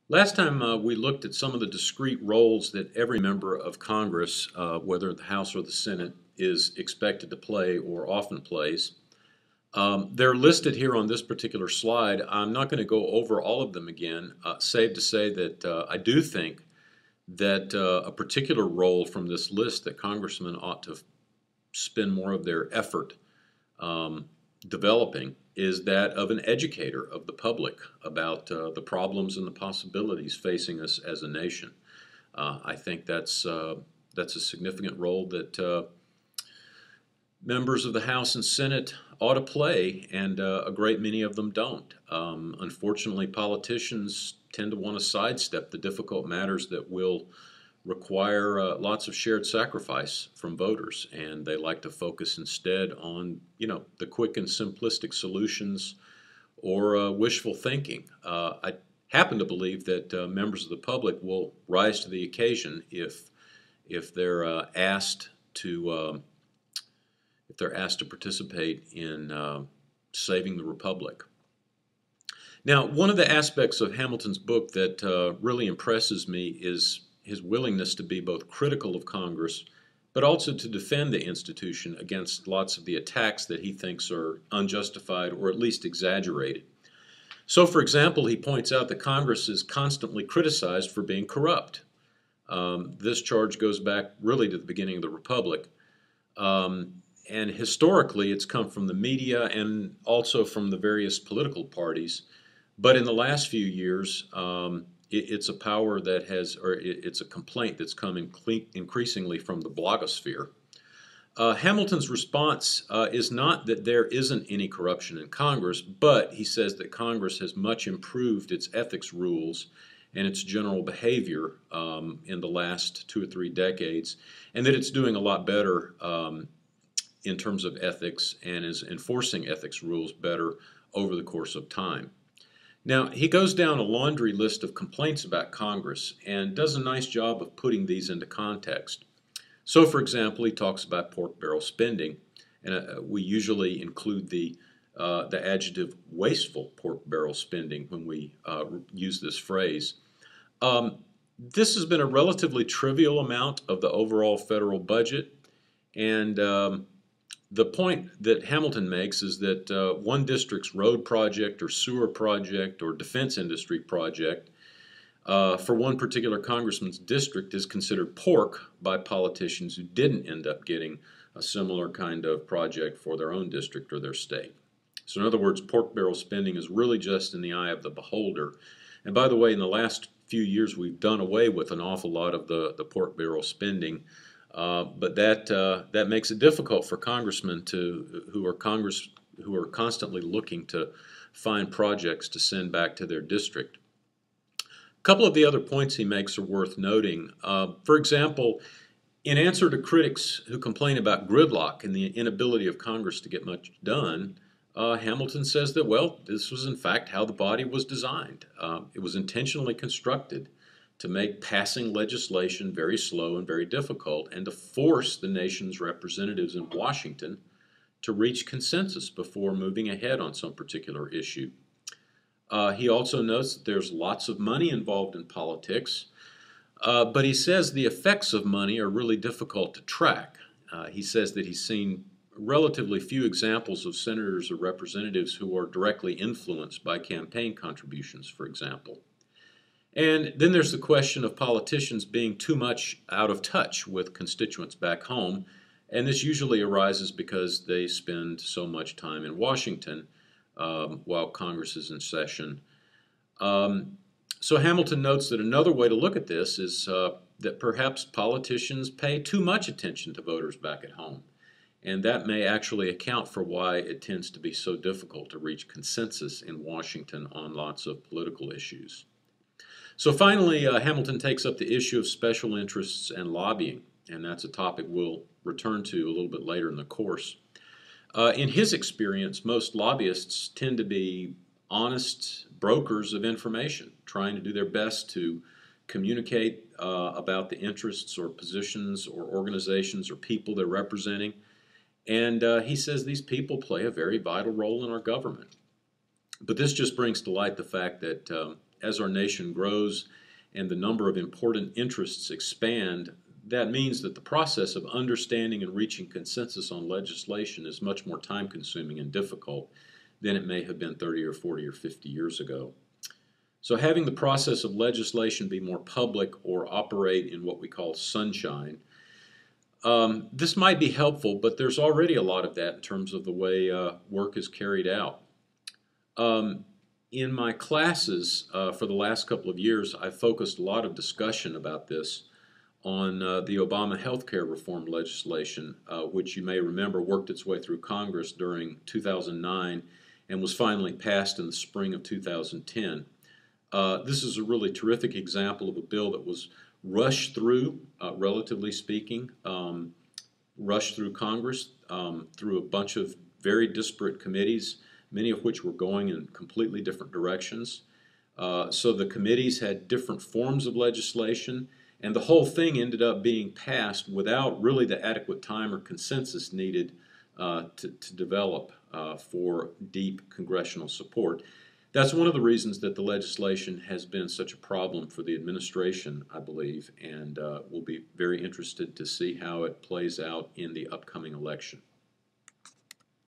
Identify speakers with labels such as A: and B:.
A: Last time we looked at some of the discrete roles that every member of Congress, whether the House or the Senate, is expected to play or often plays. They're listed here on this particular slide. I'm not going to go over all of them again, save to say that I do think that a particular role from this list that congressmen ought to spend more of their effort um, developing is that of an educator of the public about the problems and the possibilities facing us as a nation. I think that's a significant role that members of the House and Senate ought to play, and a great many of them don't. Unfortunately, politicians tend to want to sidestep the difficult matters that will require lots of shared sacrifice from voters, and they like to focus instead on, the quick and simplistic solutions or wishful thinking. I happen to believe that members of the public will rise to the occasion if they're asked to participate in saving the republic. Now, one of the aspects of Hamilton's book that really impresses me is his willingness to be both critical of Congress, but also to defend the institution against lots of the attacks that he thinks are unjustified or at least exaggerated. So, for example, he points out that Congress is constantly criticized for being corrupt. This charge goes back really to the beginning of the Republic. And historically, it's come from the media and also from the various political parties. But in the last few years, it's a power that has, or it's a complaint that's come increasingly from the blogosphere. Hamilton's response is not that there isn't any corruption in Congress, but he says that Congress has much improved its ethics rules and its general behavior in the last 2 or 3 decades, and that it's doing a lot better in terms of ethics and is enforcing ethics rules better over the course of time. Now, he goes down a laundry list of complaints about Congress and does a nice job of putting these into context. So, for example, he talks about pork barrel spending, and we usually include the adjective wasteful pork barrel spending when we use this phrase. This has been a relatively trivial amount of the overall federal budget, and the point that Hamilton makes is that one district's road project or sewer project or defense industry project for one particular congressman's district is considered pork by politicians who didn't end up getting a similar kind of project for their own district or their state. So in other words, pork barrel spending is really just in the eye of the beholder. And by the way, in the last few years, we've done away with an awful lot of the pork barrel spending. But that makes it difficult for congressmen who are constantly looking to find projects to send back to their district. A couple of the other points he makes are worth noting. For example, in answer to critics who complain about gridlock and the inability of Congress to get much done, Hamilton says that, well, this was in fact how the body was designed. It was intentionally constructed to make passing legislation very slow and very difficult, and to force the nation's representatives in Washington to reach consensus before moving ahead on some particular issue. He also notes that there's lots of money involved in politics, but he says the effects of money are really difficult to track. He says that he's seen relatively few examples of senators or representatives who are directly influenced by campaign contributions, for example. And then there's the question of politicians being too much out of touch with constituents back home, and this usually arises because they spend so much time in Washington while Congress is in session. So Hamilton notes that another way to look at this is that perhaps politicians pay too much attention to voters back at home, and that may actually account for why it tends to be so difficult to reach consensus in Washington on lots of political issues. So finally, Hamilton takes up the issue of special interests and lobbying, and that's a topic we'll return to a little bit later in the course. In his experience, most lobbyists tend to be honest brokers of information, trying to do their best to communicate about the interests or positions or organizations or people they're representing. And he says these people play a very vital role in our government. But this just brings to light the fact that as our nation grows and the number of important interests expand, that means that the process of understanding and reaching consensus on legislation is much more time consuming and difficult than it may have been 30 or 40 or 50 years ago. So having the process of legislation be more public or operate in what we call sunshine, this might be helpful, but there's already a lot of that in terms of the way work is carried out. In my classes for the last couple of years, I've focused a lot of discussion about this on the Obama healthcare reform legislation, which you may remember worked its way through Congress during 2009 and was finally passed in the spring of 2010. This is a really terrific example of a bill that was rushed through, relatively speaking, rushed through Congress, through a bunch of very disparate committees, many of which were going in completely different directions. So the committees had different forms of legislation, and the whole thing ended up being passed without really the adequate time or consensus needed to develop for deep congressional support. That's one of the reasons that the legislation has been such a problem for the administration, I believe, and we'll be very interested to see how it plays out in the upcoming election.